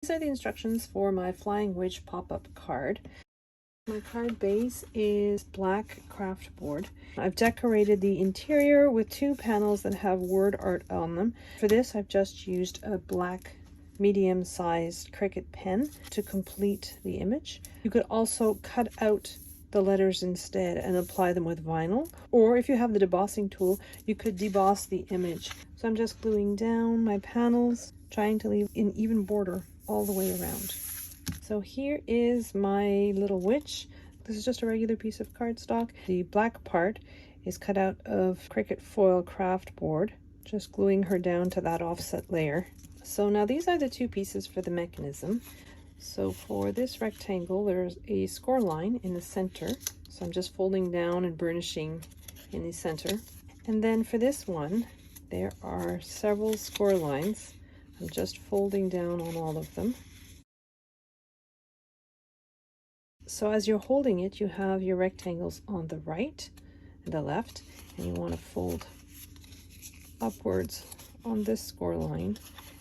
These are the instructions for my Flying Witch pop-up card. My card base is black craft board. I've decorated the interior with 2 panels that have word art on them. For this, I've just used a black medium-sized Cricut pen to complete the image. You could also cut out the letters instead and apply them with vinyl, or if you have the debossing tool, you could deboss the image. So I'm just gluing down my panels, trying to leave an even border all the way around. So here is my little witch. This is just a regular piece of cardstock. The black part is cut out of Cricut foil craft board, just gluing her down to that offset layer. So now these are the 2 pieces for the mechanism. So for this rectangle, there's a score line in the center. So I'm just folding down and burnishing in the center. And then for this one, there are several score lines. I'm just folding down on all of them. So as you're holding it, you have your rectangles on the right and the left, and you want to fold upwards on this score line,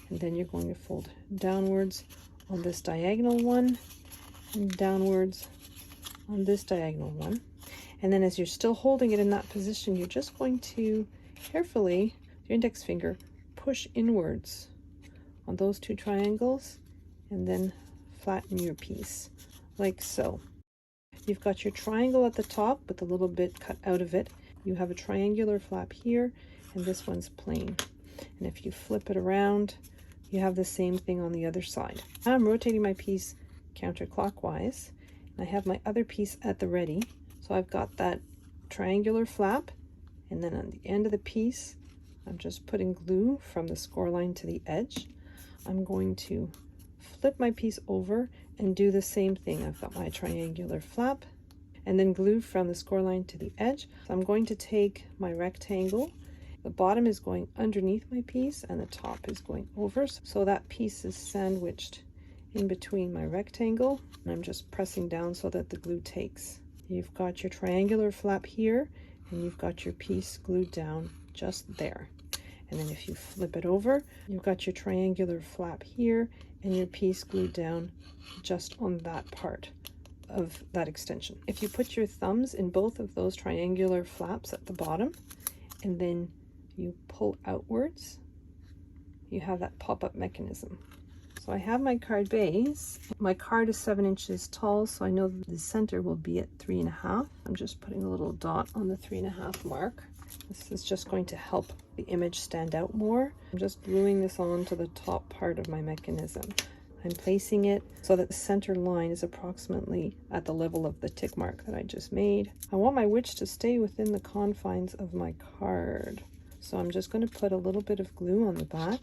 and then you're going to fold downwards on this diagonal one, and downwards on this diagonal one. And then as you're still holding it in that position, you're just going to carefully, with your index finger, push inwards on those 2 triangles, and then flatten your piece like so. You've got your triangle at the top with a little bit cut out of it. You have a triangular flap here, and this one's plain. And if you flip it around, you have the same thing on the other side. Now I'm rotating my piece counterclockwise, and I have my other piece at the ready. So I've got that triangular flap, and then on the end of the piece, I'm just putting glue from the score line to the edge. I'm going to flip my piece over and do the same thing. I've got my triangular flap and then glue from the score line to the edge. So I'm going to take my rectangle. The bottom is going underneath my piece and the top is going over. So that piece is sandwiched in between my rectangle. And I'm just pressing down so that the glue takes. You've got your triangular flap here and you've got your piece glued down just there. And then if you flip it over, you've got your triangular flap here and your piece glued down just on that part of that extension. If you put your thumbs in both of those triangular flaps at the bottom and then you pull outwards, you have that pop-up mechanism. So I have my card base. My card is 7 inches tall, so I know the center will be at 3.5. I'm just putting a little dot on the 3.5 mark. This is just going to help the image stand out more. I'm just gluing this on to the top part of my mechanism. I'm placing it so that the center line is approximately at the level of the tick mark that I just made. I want my witch to stay within the confines of my card. So I'm just going to put a little bit of glue on the back.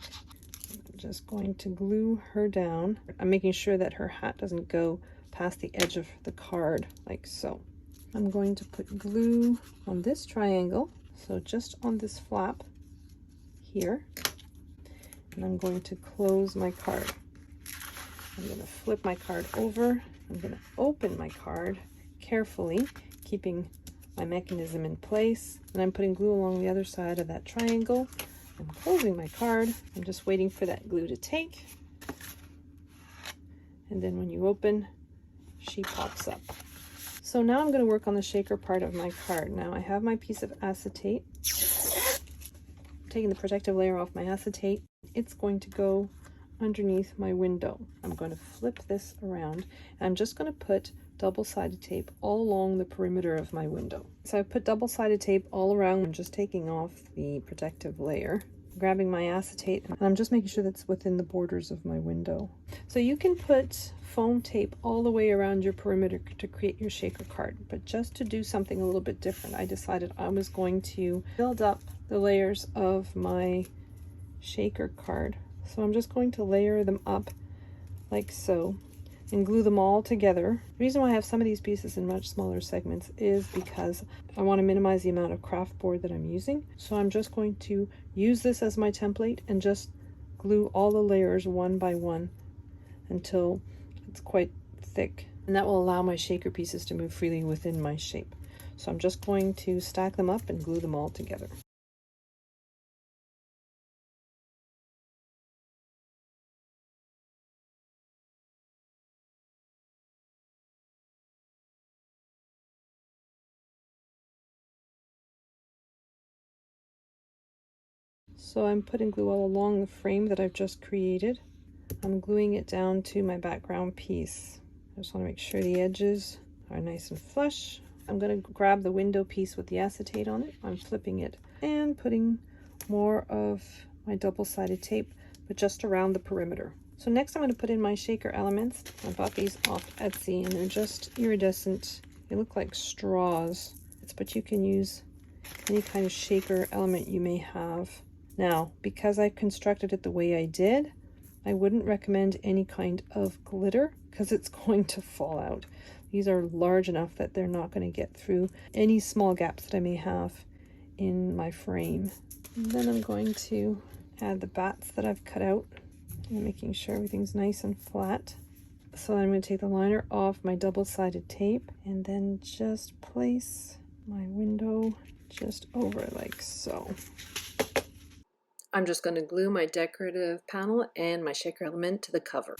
I'm just going to glue her down. I'm making sure that her hat doesn't go past the edge of the card like so. I'm going to put glue on this triangle. So just on this flap here, and I'm going to close my card. I'm going to flip my card over. I'm going to open my card carefully, keeping my mechanism in place. And I'm putting glue along the other side of that triangle. I'm closing my card. I'm just waiting for that glue to take. And then when you open, she pops up. So now I'm going to work on the shaker part of my card. Now I have my piece of acetate. I'm taking the protective layer off my acetate. It's going to go underneath my window. I'm going to flip this around and I'm just going to put double-sided tape all along the perimeter of my window. So I put double-sided tape all around. I'm just taking off the protective layer, grabbing my acetate, and I'm just making sure that's within the borders of my window. So you can put foam tape all the way around your perimeter to create your shaker card, but just to do something a little bit different, I decided I was going to build up the layers of my shaker card. So I'm just going to layer them up like so and glue them all together. The reason why I have some of these pieces in much smaller segments is because I want to minimize the amount of craft board that I'm using. So I'm just going to use this as my template and just glue all the layers one by one until it's quite thick. And that will allow my shaker pieces to move freely within my shape. So I'm just going to stack them up and glue them all together. So I'm putting glue all along the frame that I've just created. I'm gluing it down to my background piece. I just want to make sure the edges are nice and flush. I'm going to grab the window piece with the acetate on it. I'm flipping it and putting more of my double-sided tape, but just around the perimeter. So next I'm going to put in my shaker elements. I bought these off Etsy and they're just iridescent. They look like straws, but you can use any kind of shaker element you may have. Now, because I constructed it the way I did, I wouldn't recommend any kind of glitter because it's going to fall out. These are large enough that they're not going to get through any small gaps that I may have in my frame. And then I'm going to add the bats that I've cut out and making sure everything's nice and flat. So I'm going to take the liner off my double-sided tape and then just place my window just over like so. I'm just going to glue my decorative panel and my shaker element to the cover.